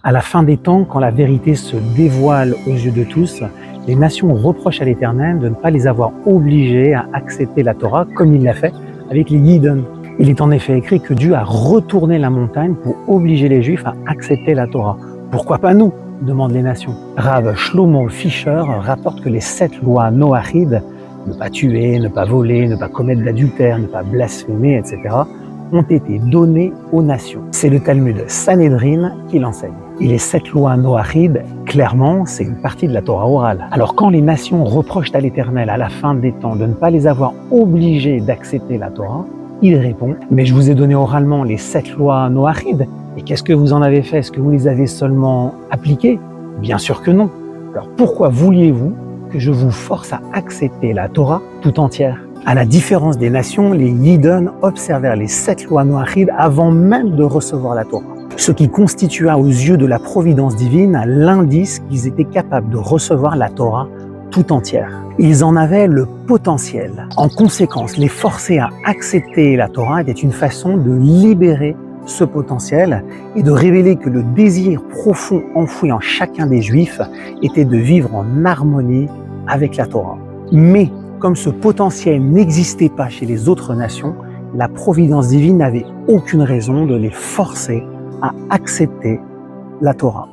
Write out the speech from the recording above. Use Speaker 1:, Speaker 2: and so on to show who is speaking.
Speaker 1: À la fin des temps, quand la vérité se dévoile aux yeux de tous, les nations reprochent à l'Éternel de ne pas les avoir obligés à accepter la Torah comme il l'a fait avec les Yidden. Il est en effet écrit que Dieu a retourné la montagne pour obliger les Juifs à accepter la Torah. Pourquoi pas nous? Demandent les nations. Rav Shlomo Fischer rapporte que les 7 lois noachides, ne pas tuer, ne pas voler, ne pas commettre d'adultère, ne pas blasphémer, etc., ont été données aux nations. C'est le Talmud Sanhedrin qui l'enseigne. Et les 7 lois noachides, clairement, c'est une partie de la Torah orale. Alors quand les nations reprochent à l'Éternel à la fin des temps de ne pas les avoir obligés d'accepter la Torah, il répond « Mais je vous ai donné oralement les 7 lois noachides, et qu'est-ce que vous en avez fait? Est-ce que vous les avez seulement appliquées? Bien sûr que non. Alors pourquoi vouliez-vous que je vous force à accepter la Torah tout entière ?» À la différence des nations, les Yidden observèrent les 7 lois noachides avant même de recevoir la Torah, ce qui constitua aux yeux de la providence divine l'indice qu'ils étaient capables de recevoir la Torah tout entière. Ils en avaient le potentiel. En conséquence, les forcer à accepter la Torah était une façon de libérer ce potentiel et de révéler que le désir profond enfoui en chacun des Juifs était de vivre en harmonie avec la Torah. Mais comme ce potentiel n'existait pas chez les autres nations, la providence divine n'avait aucune raison de les forcer à accepter la Torah.